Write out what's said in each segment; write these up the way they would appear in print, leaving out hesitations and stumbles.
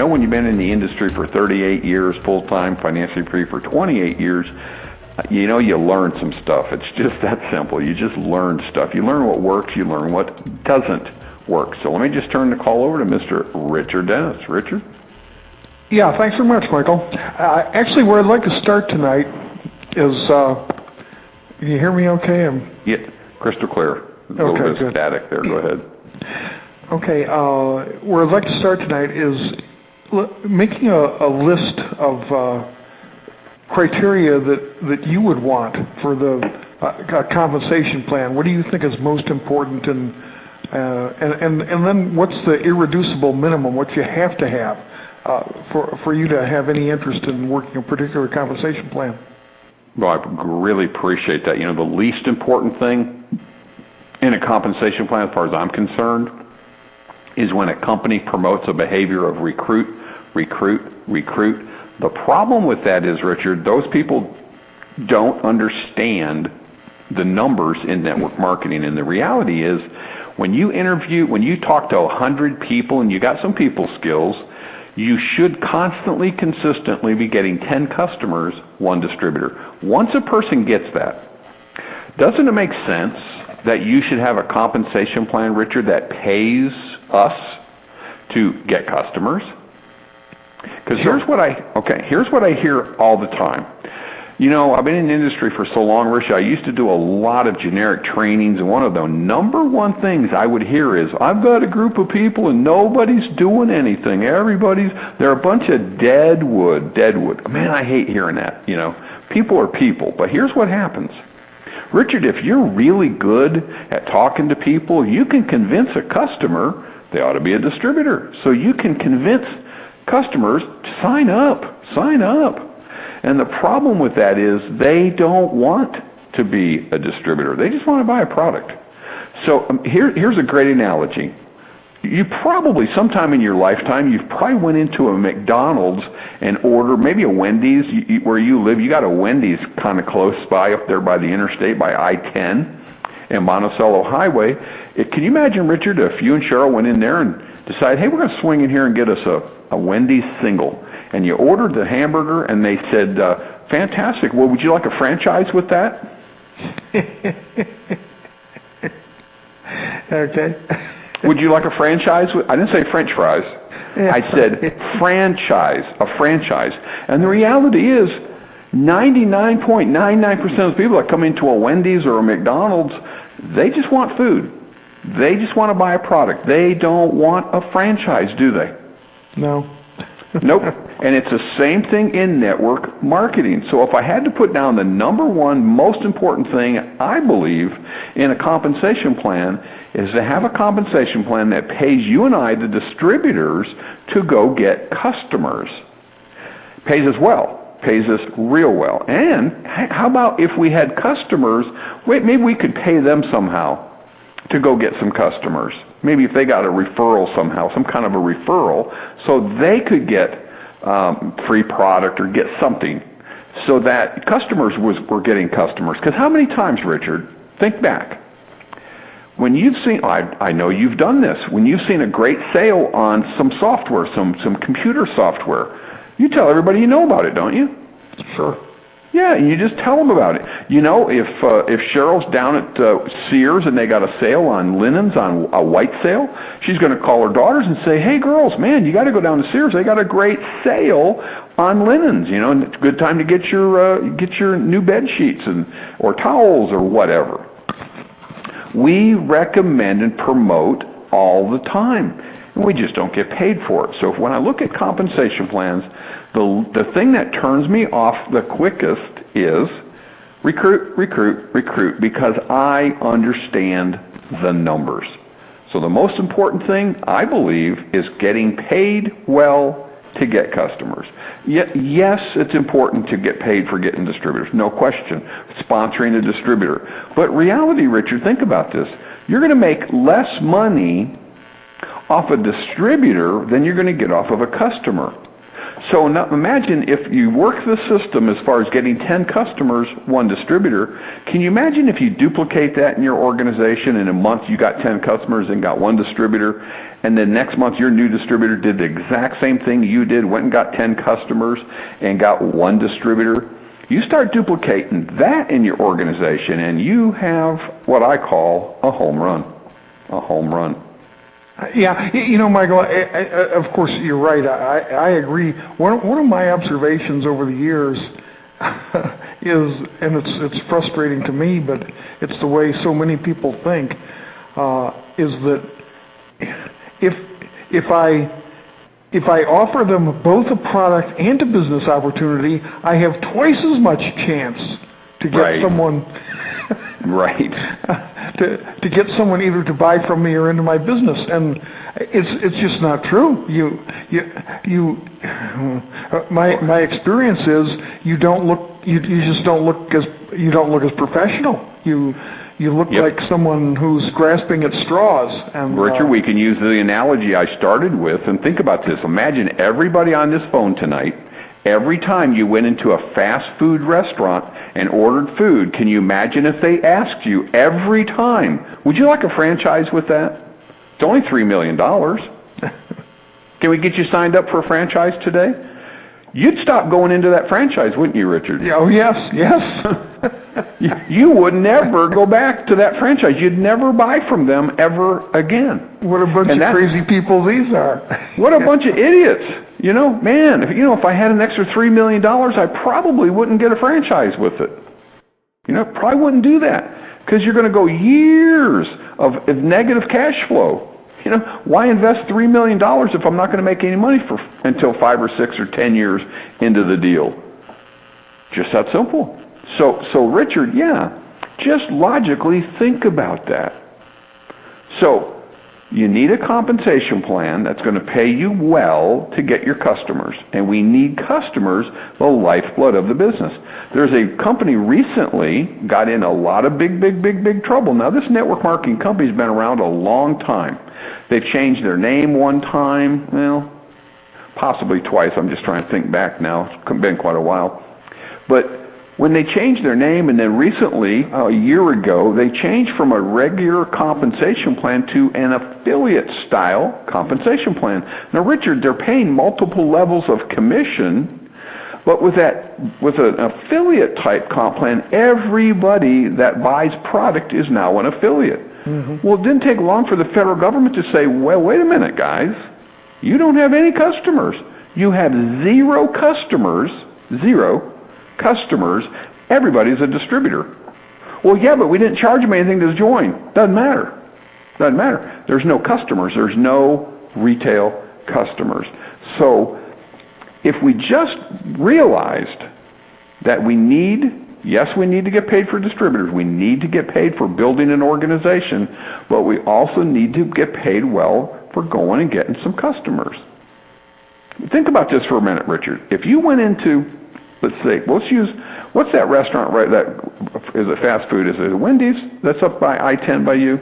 know, when you've been in the industry for 38 years, full-time, financially free for 28 years, you know, you learn some stuff. It's just that simple. You just learn stuff. You learn what works. You learn what doesn't work. So let me just turn the call over to Mr. Richard Dennis. Richard? Yeah, thanks very much, Michael. Actually, where I'd like to start tonight is, can you hear me okay? Yeah, crystal clear. A little bit of static there. Go ahead. Okay, where I'd like to start tonight is making a list of criteria that you would want for the compensation plan. What do you think is most important, and then what's the irreducible minimum, what you have to have for you to have any interest in working a particular compensation plan? Well, I really appreciate that. You know, the least important thing in a compensation plan, as far as I'm concerned, is when a company promotes a behavior of recruit. The problem with that is, Richard, those people don't understand the numbers in network marketing. And the reality is, when you talk to 100 people and you got some people skills, you should constantly, consistently be getting 10 customers, 1 distributor. Once a person gets that, doesn't it make sense that you should have a compensation plan, Richard, that pays us to get customers? Because here's what I hear all the time. You know, I've been in the industry for so long, Rich, I used to do a lot of generic trainings, and one of the number one things I would hear is, I've got a group of people and nobody's doing anything. They're a bunch of deadwood. Man, I hate hearing that, you know. People are people. But here's what happens. Richard, if you're really good at talking to people, you can convince a customer they ought to be a distributor. So you can convince customers to sign up. And the problem with that is they don't want to be a distributor. They just want to buy a product. So here's a great analogy. You probably, sometime in your lifetime, you've probably went into a McDonald's and ordered, maybe a Wendy's, where you live. You got a Wendy's kind of close by up there by the interstate, by I-10 and Monticello Highway. Can you imagine, Richard, if you and Cheryl went in there and decided, hey, we're going to swing in here and get us a Wendy's single. And you ordered the hamburger, and they said, fantastic. Well, would you like a franchise with that? Okay. Would you like a franchise? I didn't say French fries. Yeah. I said a franchise. And the reality is 99.99% of the people that come into a Wendy's or a McDonald's, they just want food. They just want to buy a product. They don't want a franchise, do they? No. Nope. And it's the same thing in network marketing. So if I had to put down the number one most important thing, I believe, in a compensation plan, is to have a compensation plan that pays you and I, the distributors, to go get customers. Pays us well. Pays us real well. And how about if we had customers, maybe we could pay them somehow to go get some customers. Maybe if they got a referral somehow, some kind of a referral, so they could get free product or get something, so that customers were getting customers. Because how many times, Richard, think back, when you've seen, I know you've done this, when you've seen a great sale on some software, some computer software, you tell everybody you know about it, don't you? Sure. Yeah, and you just tell them about it. You know, if Cheryl's down at Sears and they got a sale on linens, on a white sale, she's going to call her daughters and say, hey, girls, man, you got to go down to Sears. They got a great sale on linens, you know, and it's a good time to get your new bed sheets or towels or whatever. We recommend and promote all the time, and we just don't get paid for it. So when I look at compensation plans, the thing that turns me off the quickest is recruit, because I understand the numbers. So the most important thing, I believe, is getting paid well to get customers. Yes, it's important to get paid for getting distributors, no question, sponsoring a distributor. But reality, Richard, think about this. You're going to make less money off a distributor than you're going to get off of a customer. So now imagine if you work the system as far as getting 10 customers, one distributor. Can you imagine if you duplicate that in your organization, in a month you got 10 customers and got one distributor, and then next month your new distributor did the exact same thing you did, went and got 10 customers and got one distributor? You start duplicating that in your organization and you have what I call a home run. A home run. Yeah, Michael, of course you're right. I agree. One of my observations over the years is, and it's frustrating to me, but it's the way so many people think, is that if I offer them both a product and a business opportunity, I have twice as much chance to get someone right. to get someone either to buy from me or into my business, and it's just not true. My experience is you just don't look as professional. You look like someone who's grasping at straws. And Richard, we can use the analogy I started with, and think about this. Imagine everybody on this phone tonight. Every time you went into a fast food restaurant and ordered food, can you imagine if they asked you every time, would you like a franchise with that? It's only $3 million. Can we get you signed up for a franchise today? You'd stop going into that franchise, wouldn't you, Richard? Oh, yes. You would never go back to that franchise. You'd never buy from them ever again. What a bunch of crazy people these are. What a bunch of idiots. Man, if I had an extra $3 million, I probably wouldn't get a franchise with it. Probably wouldn't do that because you're going to go years of negative cash flow. Why invest $3 million if I'm not going to make any money until 5 or 6 or 10 years into the deal? Just that simple. So Richard, just logically think about that. So you need a compensation plan that's going to pay you well to get your customers. And we need customers, the lifeblood of the business. There's a company recently got in a lot of big trouble. Now, this network marketing company's been around a long time. They've changed their name one time, possibly twice. I'm just trying to think back now. It's been quite a while. But when they changed their name, and then recently, a year ago, they changed from a regular compensation plan to an affiliate-style compensation plan. Now, Richard, they're paying multiple levels of commission, but with an affiliate-type comp plan, everybody that buys product is now an affiliate. Mm-hmm. Well, it didn't take long for the federal government to say, well, wait a minute, guys. You don't have any customers. You have zero customers. Everybody's a distributor. Well, yeah, but we didn't charge them anything to join. Doesn't matter. There's no customers. There's no retail customers. So if we just realized that we need to get paid for distributors. We need to get paid for building an organization, but we also need to get paid well for going and getting some customers. Think about this for a minute, Richard. If you went into, what's that restaurant, right, that is it fast food? Is it a Wendy's that's up by I-10 by you?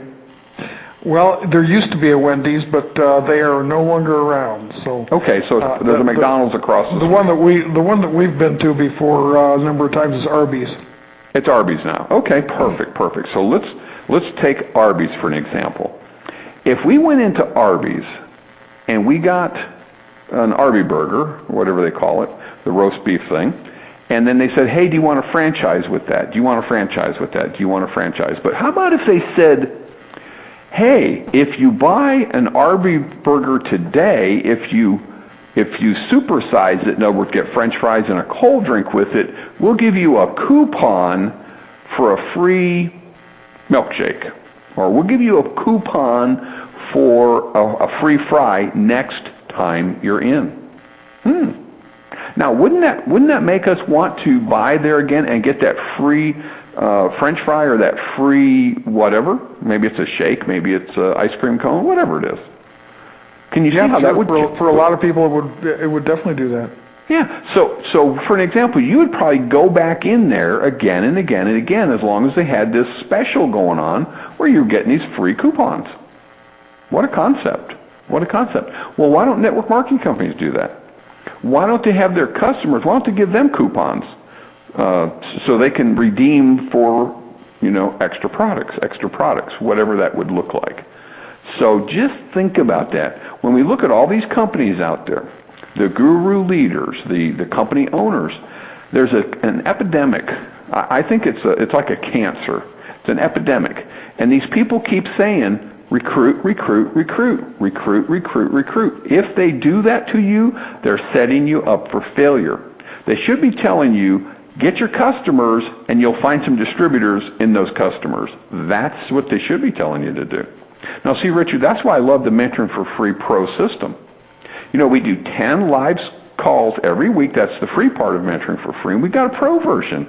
Well, there used to be a Wendy's, but they are no longer around. So okay, so there's a McDonald's across the street. The one that we've been to before a number of times is Arby's. It's Arby's now. Okay, perfect. So let's take Arby's for an example. If we went into Arby's and we got an Arby burger, or whatever they call it, the roast beef thing, and then they said, hey, do you want a franchise with that? Do you want a franchise with that? Do you want a franchise? But how about if they said, hey, if you buy an Arby burger today, if you supersize it, in other words, get French fries and a cold drink with it, we'll give you a coupon for a free milkshake. Or we'll give you a coupon for a free fry next time you're in. Now, wouldn't that make us want to buy there again and get that free French fry or that free whatever? Maybe it's a shake, maybe it's an ice cream cone, whatever it is. Can you see how that would... For a lot of people, it would definitely do that. Yeah, so for an example, you would probably go back in there again and again and again as long as they had this special going on where you're getting these free coupons. What a concept. Well, why don't network marketing companies do that? Why don't they have their customers, why don't they give them coupons so they can redeem for, extra products, whatever that would look like. So just think about that. When we look at all these companies out there, the guru leaders, the company owners, there's an epidemic. I think it's like a cancer. It's an epidemic. And these people keep saying, recruit, recruit, recruit, recruit, recruit, recruit. If they do that to you, they're setting you up for failure. They should be telling you, get your customers and you'll find some distributors in those customers. That's what they should be telling you to do. Now see, Richard, that's why I love the Mentoring for Free Pro system. We do 10 live calls every week. That's the free part of Mentoring for Free. And we've got a pro version.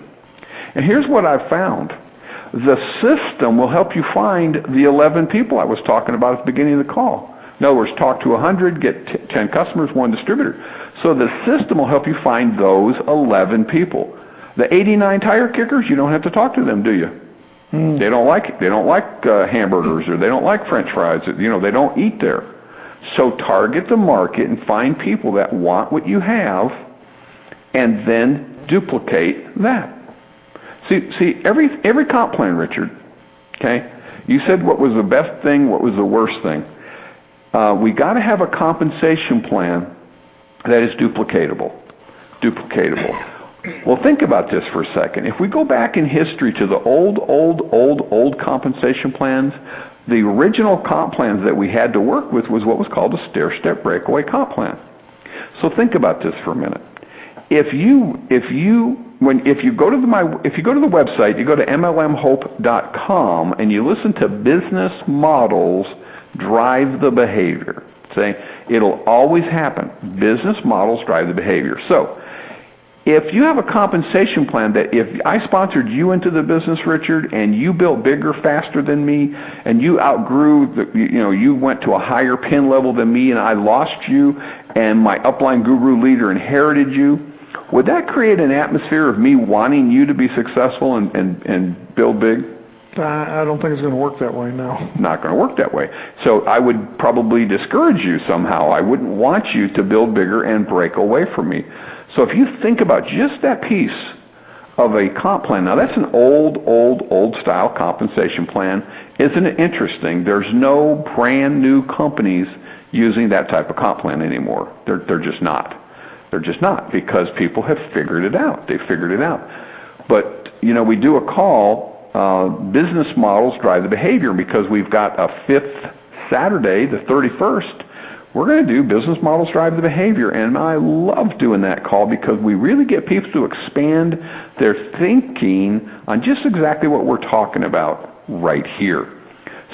And here's what I've found. The system will help you find the 11 people I was talking about at the beginning of the call. In other words, talk to 100, get 10 customers, 1 distributor. So the system will help you find those 11 people. The 89 tire kickers, you don't have to talk to them, do you? They don't like hamburgers, or they don't like French fries. They don't eat there. So target the market and find people that want what you have, and then duplicate that. See, every comp plan, Richard, okay? You said what was the best thing, what was the worst thing. We got to have a compensation plan that is duplicatable. Well, think about this for a second. If we go back in history to the old compensation plans, the original comp plans that we had to work with was what was called a stair-step breakaway comp plan. So think about this for a minute. If you go to the website, you go to mlmhope.com and you listen to Business Models Drive the Behavior. Say, it'll always happen. Business models drive the behavior. So, if you have a compensation plan that if I sponsored you into the business, Richard, and you built bigger, faster than me, and you outgrew, you went to a higher pin level than me, and I lost you, and my upline guru leader inherited you, would that create an atmosphere of me wanting you to be successful and build big? I don't think it's going to work that way, no. Not going to work that way. So I would probably discourage you somehow. I wouldn't want you to build bigger and break away from me. So if you think about just that piece of a comp plan, now that's an old style compensation plan. Isn't it interesting? There's no brand new companies using that type of comp plan anymore. They're just not. They're just not, because people have figured it out. They figured it out. But, we do a call, Business Models Drive the Behavior, because we've got a 5th Saturday, the 31st, we're going to do Business Models Drive the Behavior, and I love doing that call because we really get people to expand their thinking on just exactly what we're talking about right here.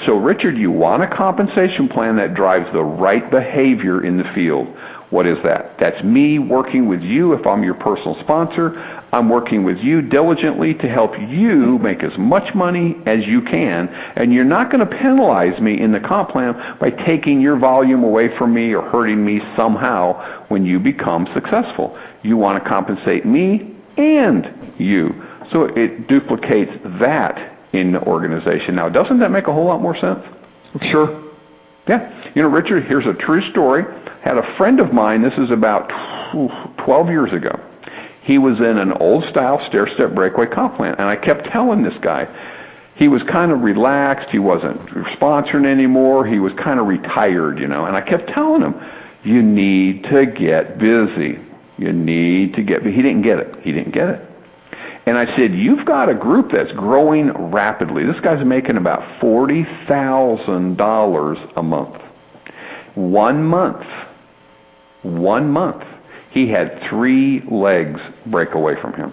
So, Richard, you want a compensation plan that drives the right behavior in the field. What is that? That's me working with you if I'm your personal sponsor. I'm working with you diligently to help you make as much money as you can, and you're not going to penalize me in the comp plan by taking your volume away from me or hurting me somehow when you become successful. You want to compensate me and you. So it duplicates that in the organization. Now, doesn't that make a whole lot more sense? Sure. Yeah. Richard, here's a true story. Had a friend of mine, this is about 12 years ago. He was in an old-style stair-step breakaway comp plan, and I kept telling this guy, he was kind of relaxed, he wasn't sponsoring anymore, he was kind of retired, and I kept telling him, you need to get busy. You need to get busy. He didn't get it. And I said, you've got a group that's growing rapidly. This guy's making about $40,000 a month. 1 month, he had 3 legs break away from him.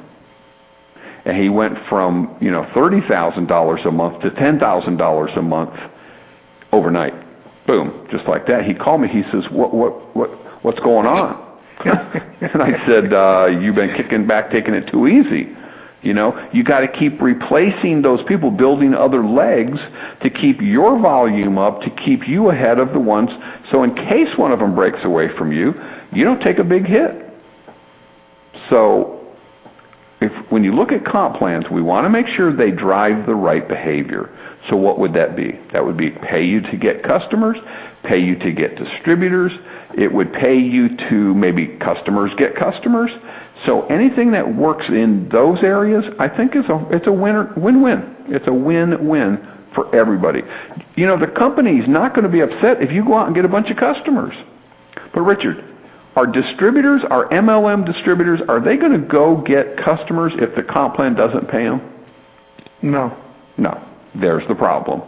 And he went from, $30,000 a month to $10,000 a month overnight. Boom, just like that. He called me, he says, what's going on? And I said, you've been kicking back, taking it too easy. You got to keep replacing those people, building other legs to keep your volume up, to keep you ahead of the ones. So in case one of them breaks away from you, you don't take a big hit. So, when you look at comp plans, we want to make sure they drive the right behavior. So what would that be? That would be pay you to get customers, pay you to get distributors. It would pay you to maybe customers get customers. So anything that works in those areas, I think it's a win-win. It's a win-win for everybody. You know, the company's not going to be upset if you go out and get a bunch of customers. But Richard, our distributors, our MLM distributors, are they going to go get customers if the comp plan doesn't pay them? No. No. There's the problem.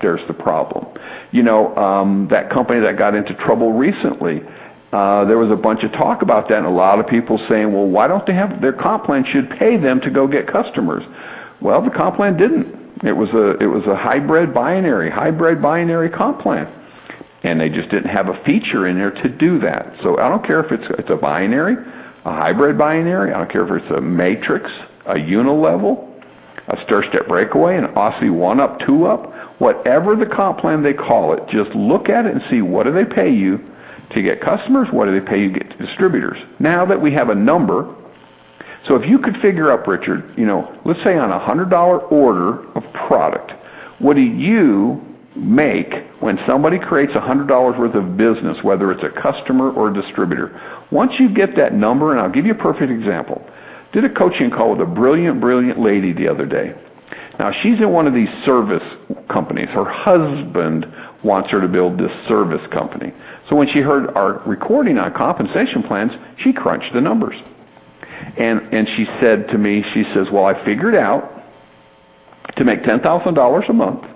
There's the problem. You know, that company that got into trouble recently, there was a bunch of talk about that, and a lot of people saying, well, why don't they have their comp plan should pay them to go get customers? Well, the comp plan didn't. It was a hybrid binary comp plan. And they just didn't have a feature in there to do that. So I don't care if it's a binary, a hybrid binary, I don't care if it's a matrix, a unilevel, a stir-step breakaway, an Aussie 1-up, 2-up, whatever the comp plan they call it, just look at it and see what do they pay you to get customers, what do they pay you to get distributors. Now that we have a number, so if you could figure out, Richard, you know, let's say on a $100 order of product, what do you make when somebody creates $100 worth of business, whether it's a customer or a distributor? Once you get that number, and I'll give you a perfect example. Did a coaching call with a brilliant lady the other day. Now, she's in one of these service companies. Her husband wants her to build this service company. So when she heard our recording on compensation plans, she crunched the numbers. And she said to me, she says, well, I figured out to make $10,000 a month,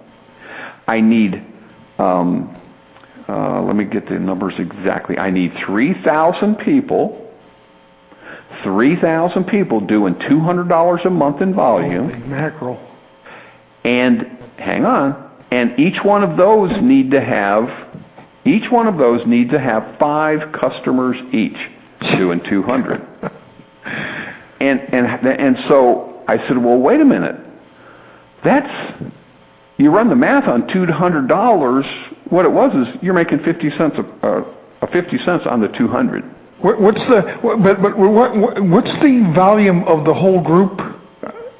I need, let me get the numbers exactly. I need 3,000 people doing $200 a month in volume. Holy mackerel. And hang on, and each one of those need to have 5 customers each doing 200. And so I said, well, wait a minute. You run the math on $200. What it was is you're making 50 cents on the 200. What's the volume of the whole group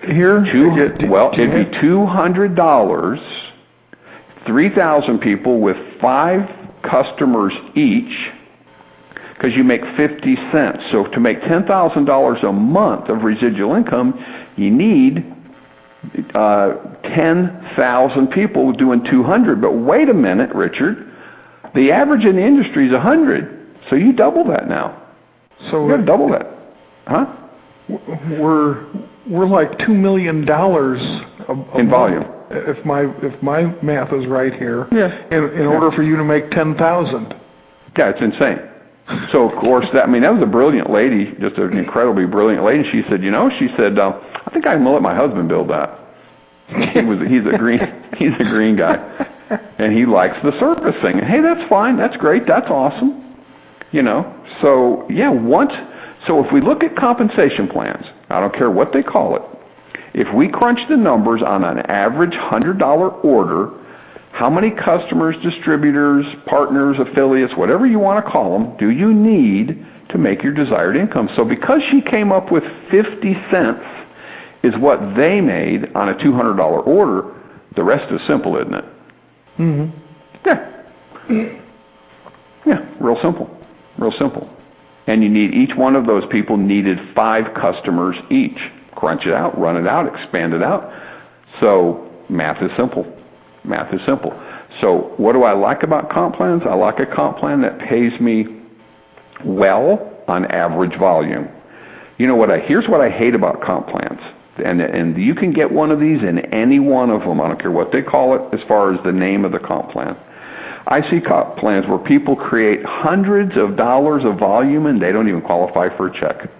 here? It'd be $200, 3,000 people with 5 customers each, because you make 50 cents. So to make $10,000 a month of residual income, you need 10,000 people doing 200. But wait a minute, Richard. The average in the industry is 100. So you double that now. So you got to double that, huh? We're like $2 million in volume. If my math is right here. Yeah. In order for you to make 10,000. Yeah, it's insane. So of course that was a brilliant lady, just an incredibly brilliant lady. She said, I think I'm gonna let my husband build that. He's a green guy, and he likes the service thing. And hey, that's fine. That's great. That's awesome. So yeah, so if we look at compensation plans, I don't care what they call it, if we crunch the numbers on an average $100 order, how many customers, distributors, partners, affiliates, whatever you want to call them, do you need to make your desired income? So because she came up with 50 cents is what they made on a $200 order, the rest is simple, isn't it? Mm-hmm. Yeah. Yeah, real simple. Real simple. And you need, each one of those people needed 5 customers each. Crunch it out, run it out, expand it out. So math is simple. Math is simple. So what do I like about comp plans? I like a comp plan that pays me well on average volume. Here's what I hate about comp plans. And you can get one of these in any one of them. I don't care what they call it as far as the name of the comp plan. I see comp plans where people create hundreds of dollars of volume and they don't even qualify for a check.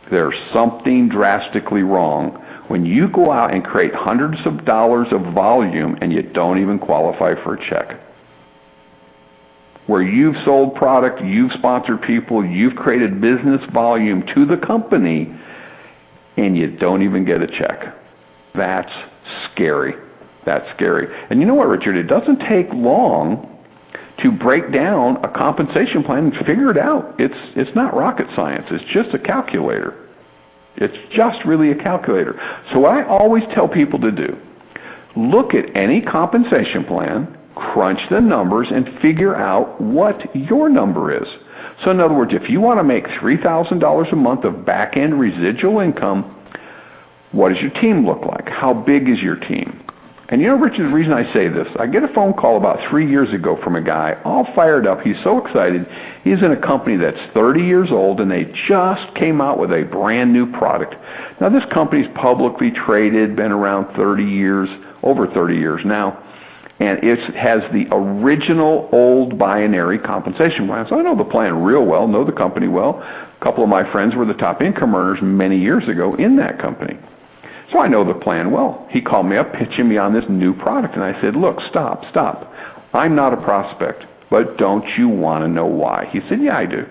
There's something drastically wrong when you go out and create hundreds of dollars of volume and you don't even qualify for a check. Where you've sold product, you've sponsored people, you've created business volume to the company, and you don't even get a check. That's scary. That's scary. And you know what, Richard? It doesn't take long to break down a compensation plan and figure it out. It's not rocket science. It's just a calculator. It's just really a calculator. So what I always tell people to do, look at any compensation plan, crunch the numbers, and figure out what your number is. So in other words, if you want to make $3,000 a month of back-end residual income, what does your team look like? How big is your team? And you know, Richard, the reason I say this, I get a phone call about 3 years ago from a guy, all fired up. He's so excited. He's in a company that's 30 years old, and they just came out with a brand new product. Now, this company's publicly traded, been around 30 years, over 30 years now, and it has the original old binary compensation plan. So I know the plan real well, know the company well. A couple of my friends were the top income earners many years ago in that company. So I know the plan well. He called me up pitching me on this new product, and I said, look, stop. I'm not a prospect, but don't you want to know why? He said, yeah, I do.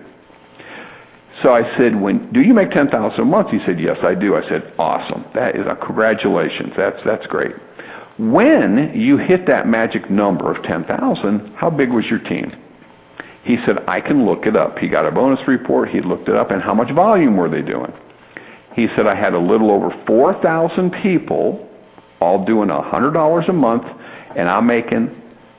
So I said, do you make $10,000 a month? He said, yes, I do. I said, awesome. That is congratulations. That's great. When you hit that magic number of 10,000, how big was your team? He said, I can look it up. He got a bonus report. He looked it up, and how much volume were they doing? He said, I had a little over 4,000 people all doing $100 a month, and I'm making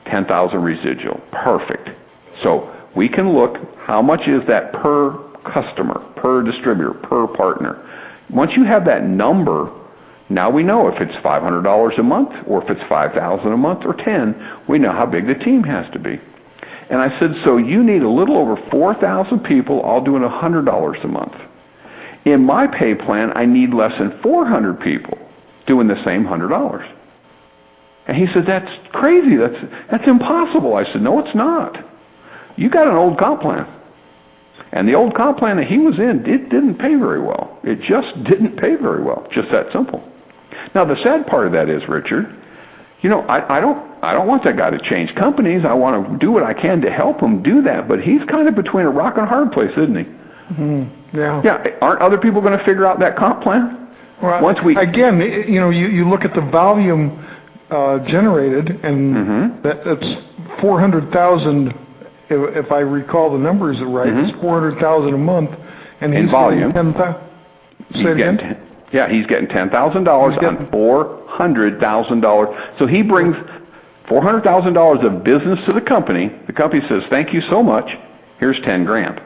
10,000 residual. Perfect. So we can look, how much is that per customer, per distributor, per partner? Once you have that number, now we know if it's $500 a month or if it's $5,000 a month or 10, we know how big the team has to be. And I said, so you need a little over 4,000 people all doing $100 a month. In my pay plan, I need less than 400 people doing the same $100. And he said, that's crazy. That's impossible. I said, no, it's not. You got an old comp plan. And the old comp plan that he was in, it didn't pay very well. It just didn't pay very well. Just that simple. Now, the sad part of that is, Richard, you know, I don't want that guy to change companies. I want to do what I can to help him do that. But he's kind of between a rock and a hard place, isn't he? Mm-hmm. Yeah. Yeah. Aren't other people going to figure out that comp plan? Well, again, you know, you look at the volume generated, and that's 400,000. If I recall the numbers right, it's 400,000 a month, and in volume. Say it again. Yeah, he's getting $10,000 on $400,000. So he brings $400,000 of business to the company. The company says, "Thank you so much. Here's 10 grand."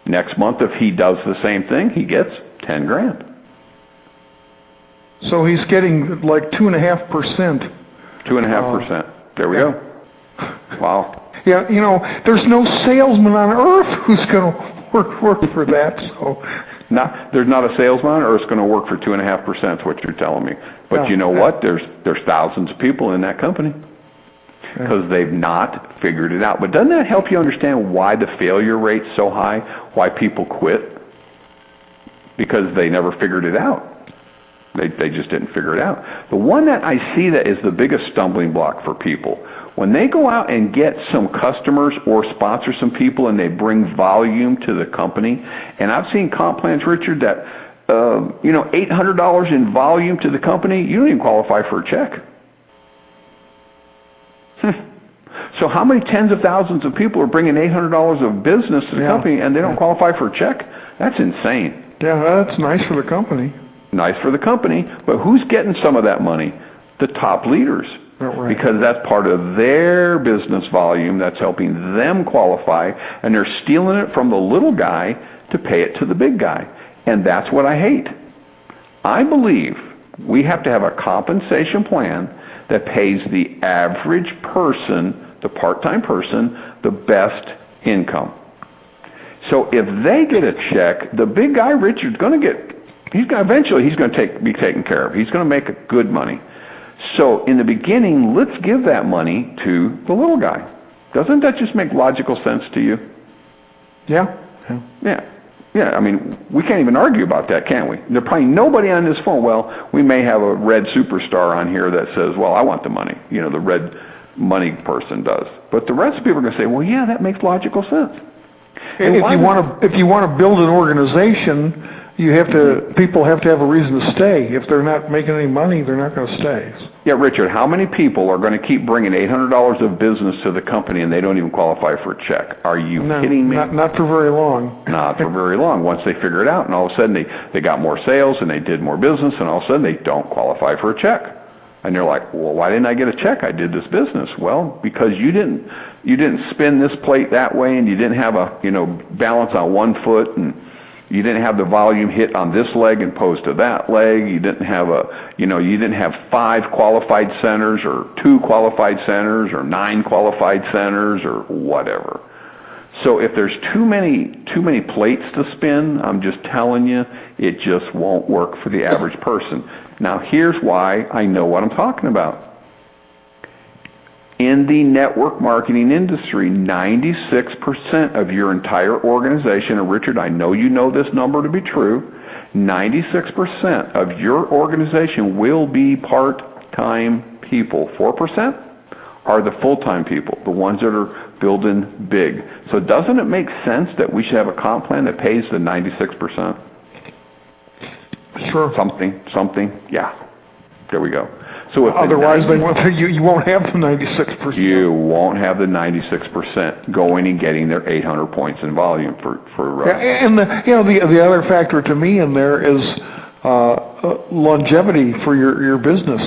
Next month, if he does the same thing, he gets 10 grand. So he's getting like 2.5%. 2.5%. There we go. Wow. Yeah, you know, there's no salesman on earth who's going to work for that. So, there's not a salesman on earth going to work for 2.5%. Is what you're telling me. But you know what? There's thousands of people in that company because they've not figured it out. But doesn't that help you understand why the failure rate's so high? Why people quit? Because they never figured it out. They just didn't figure it out. The one that I see that is the biggest stumbling block for people, when they go out and get some customers or sponsor some people and they bring volume to the company, and I've seen comp plans, Richard, that, $800 in volume to the company, you don't even qualify for a check. So how many tens of thousands of people are bringing $800 of business to the company and they don't qualify for a check? That's insane. Yeah, that's nice for the company. Nice for the company, but who's getting some of that money? The top leaders. Right. Because that's part of their business volume that's helping them qualify, and they're stealing it from the little guy to pay it to the big guy. And that's what I hate. I believe we have to have a compensation plan that pays the average person, the part-time person, the best income. So if they get a check, the big guy, Richard's going to get, eventually he's going to be taken care of. He's going to make a good money. So in the beginning, let's give that money to the little guy. Doesn't that just make logical sense to you? Yeah. I mean, we can't even argue about that, can we? There's probably nobody on this phone. Well, we may have a red superstar on here that says, well, I want the money. You know, the red money person does. But the rest of people are going to say, well, yeah, that makes logical sense. If you want to build an organization people have to have a reason to stay. If they're not making any money, they're not going to stay. Yeah, Richard, how many people are going to keep bringing $800 of business to the company and they don't even qualify for a check? Are you kidding me? Not for very long. Not for very long. Once they figure it out, and all of a sudden they got more sales and they did more business, and all of a sudden they don't qualify for a check. And they're like, well, why didn't I get a check? I did this business. Well, because you didn't spin this plate that way, and you didn't have a, balance on one foot, and you didn't have the volume hit on this leg opposed to that leg. You didn't have you didn't have 5 qualified centers or 2 qualified centers or 9 qualified centers or whatever. So if there's too many plates to spin, I'm just telling you, it just won't work for the average person. Now here's why I know what I'm talking about. In the network marketing industry, 96% of your entire organization, and Richard, I know you know this number to be true, 96% of your organization will be part-time people. 4% are the full-time people, the ones that are building big. So doesn't it make sense that we should have a comp plan that pays the 96%? Sure. Something, yeah. There we go. So if otherwise, you won't have the 96%. You won't have the 96% going and getting their 800 points in volume for. And the other factor to me in there is longevity for your business.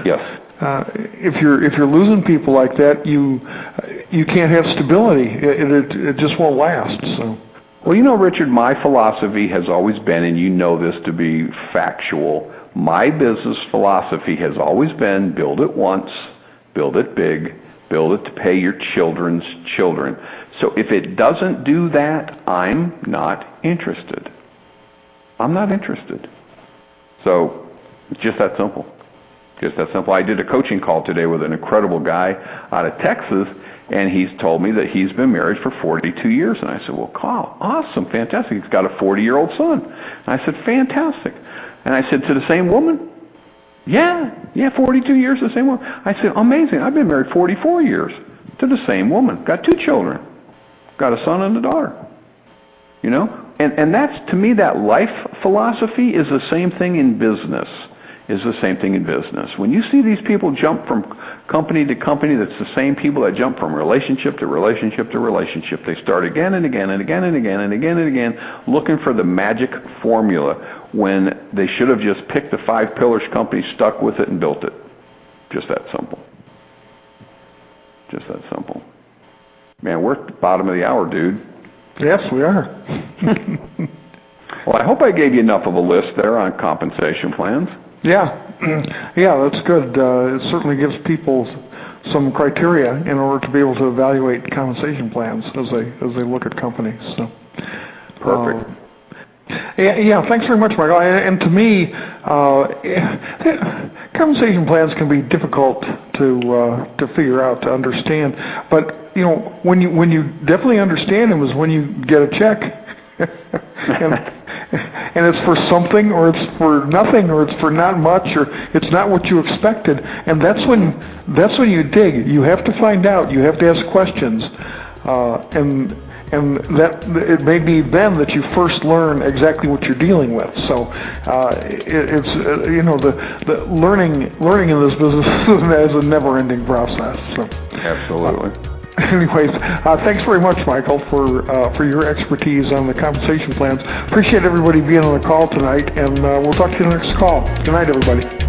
Yes. If you're losing people like that, you can't have stability. It just won't last. So. Well, Richard, my philosophy has always been, and you know this to be factual, my business philosophy has always been build it once, build it big, build it to pay your children's children. So if it doesn't do that, I'm not interested. I'm not interested. So it's just that simple. Just that simple. I did a coaching call today with an incredible guy out of Texas, and he's told me that he's been married for 42 years. And I said, well, Carl, awesome, fantastic. He's got a 40-year-old son. And I said, fantastic. And I said, to the same woman? Yeah, 42 years, the same woman. I said, amazing. I've been married 44 years to the same woman. Got 2 children. Got a son and a daughter. And that's, to me, that life philosophy is the same thing in business. When you see these people jump from company to company, that's the same people that jump from relationship to relationship to relationship. They start again and again and again and again and again and again looking for the magic formula when they should have just picked the 5 pillars company, stuck with it, and built it. Just that simple. Just that simple. Man, we're at the bottom of the hour, dude. Yes, we are. Well, I hope I gave you enough of a list there on compensation plans. Yeah, that's good. It certainly gives people some criteria in order to be able to evaluate compensation plans as they look at companies. So, perfect. Yeah. Thanks very much, Michael. And to me, compensation plans can be difficult to figure out, to understand. But when you definitely understand them is when you get a check. and it's for something, or it's for nothing, or it's for not much, or it's not what you expected. And that's when you dig. You have to find out. You have to ask questions, and that it may be then that you first learn exactly what you're dealing with. So it's the learning in this business is a never-ending process. So. Absolutely. Anyways, thanks very much, Michael, for your expertise on the compensation plans. Appreciate everybody being on the call tonight, and we'll talk to you in the next call. Good night, everybody.